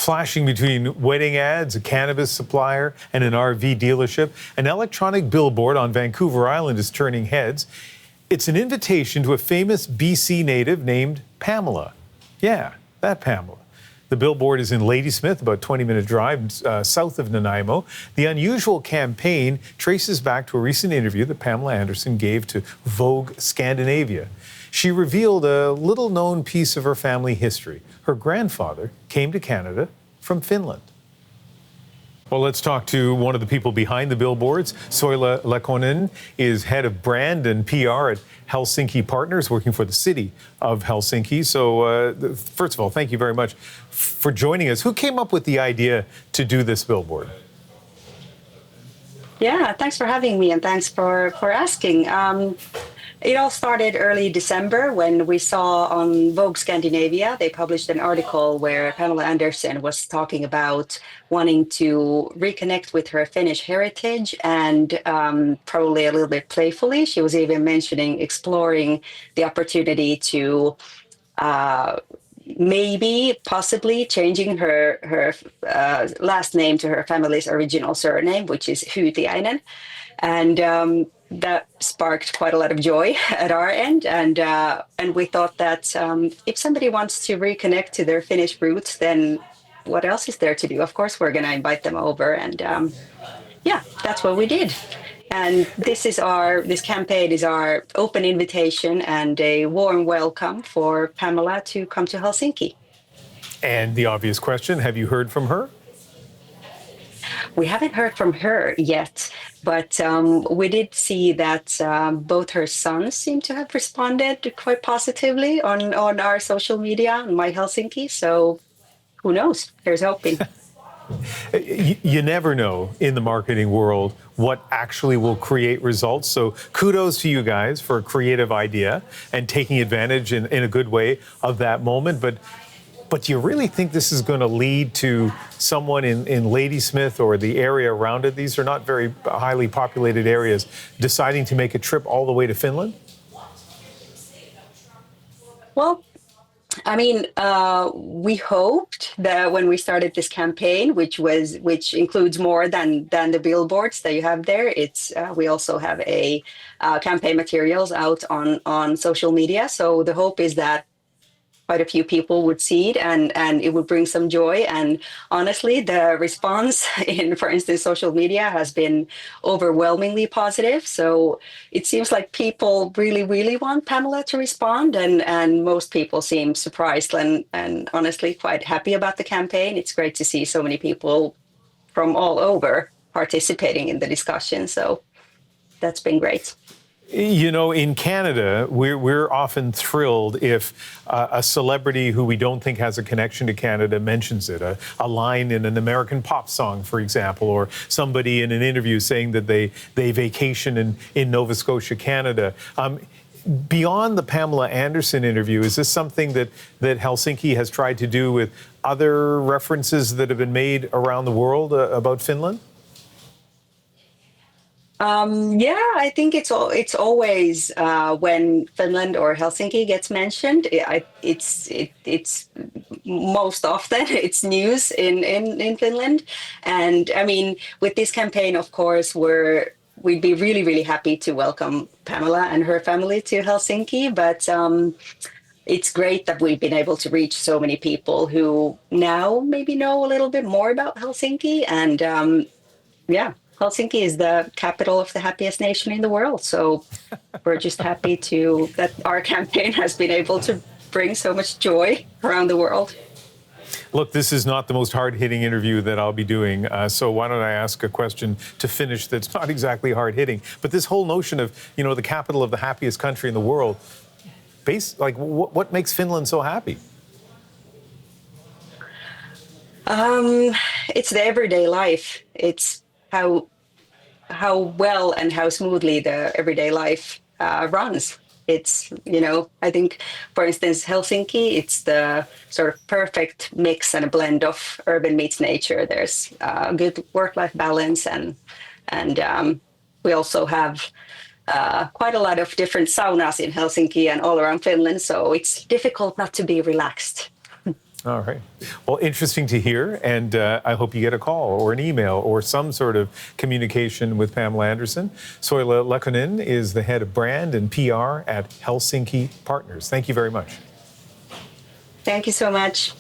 Flashing between wedding ads, a cannabis supplier, and an RV dealership, an electronic billboard on Vancouver Island is turning heads. It's an invitation to a famous BC native named Pamela. Yeah, that Pamela. The billboard is in Ladysmith, about a 20-minute drive south of Nanaimo. The unusual campaign traces back to a recent interview that Pamela Anderson gave to Vogue Scandinavia. She revealed a little-known piece of her family history. Her grandfather came to Canada from Finland. Well, let's talk to one of the people behind the billboards. Soila Lehkonen is head of brand and PR at Helsinki Partners, working for the city of Helsinki. So, first of all, thank you very much for joining us. Who came up with the idea to do this billboard? Yeah, thanks for having me, and thanks for asking. It all started early December when we saw on Vogue Scandinavia, they published an article where Pamela Anderson was talking about wanting to reconnect with her Finnish heritage, and probably a little bit playfully, she was even mentioning exploring the opportunity to possibly changing her last name to her family's original surname, which is Hytiainen. And that sparked quite a lot of joy at our end, and we thought that if somebody wants to reconnect to their Finnish roots, then what else is there to do? Of course, we're going to invite them over, and yeah, that's what we did. And this campaign is our open invitation and a warm welcome for Pamela to come to Helsinki. And the obvious question: have you heard from her? We haven't heard from her yet, but we did see that both her sons seem to have responded quite positively on our social media on My Helsinki. So who knows? There's hoping. You never know in the marketing world what actually will create results. So kudos to you guys for a creative idea and taking advantage in a good way of that moment. But do you really think this is going to lead to someone in Ladysmith or the area around it? These are not very highly populated areas, deciding to make a trip all the way to Finland? Well, I mean, we hoped that when we started this campaign, which includes more than the billboards that you have there, we also have a campaign materials out on social media. So the hope is that quite a few people would see it and it would bring some joy. And honestly, the response in, for instance, social media has been overwhelmingly positive. So it seems like people really, really want Pamela to respond, and most people seem surprised and honestly quite happy about the campaign. It's great to see so many people from all over participating in the discussion. So that's been great. You know, in Canada, we're often thrilled if a celebrity who we don't think has a connection to Canada mentions it, a line in an American pop song, for example, or somebody in an interview saying that they vacation in Nova Scotia, Canada. Beyond the Pamela Anderson interview, is this something that Helsinki has tried to do with other references that have been made around the world about Finland? Yeah, I think it's always when Finland or Helsinki gets mentioned, it's most often it's news in Finland. And I mean, with this campaign, of course, we'd be really, really happy to welcome Pamela and her family to Helsinki. But it's great that we've been able to reach so many people who now maybe know a little bit more about Helsinki. And yeah. Helsinki is the capital of the happiest nation in the world. So we're just happy that our campaign has been able to bring so much joy around the world. Look, this is not the most hard-hitting interview that I'll be doing. So why don't I ask a question to finish that's not exactly hard-hitting. But this whole notion of, you know, the capital of the happiest country in the world, what makes Finland so happy? It's the everyday life. It's how well and how smoothly the everyday life runs. It's, you know, I think, for instance, Helsinki, it's the sort of perfect mix and a blend of urban meets nature. There's a good work-life balance, and we also have quite a lot of different saunas in Helsinki and all around Finland. So it's difficult not to be relaxed. All right. Well, interesting to hear, and I hope you get a call or an email or some sort of communication with Pamela Anderson. Soila Lehkonen is the head of brand and PR at Helsinki Partners. Thank you very much. Thank you so much.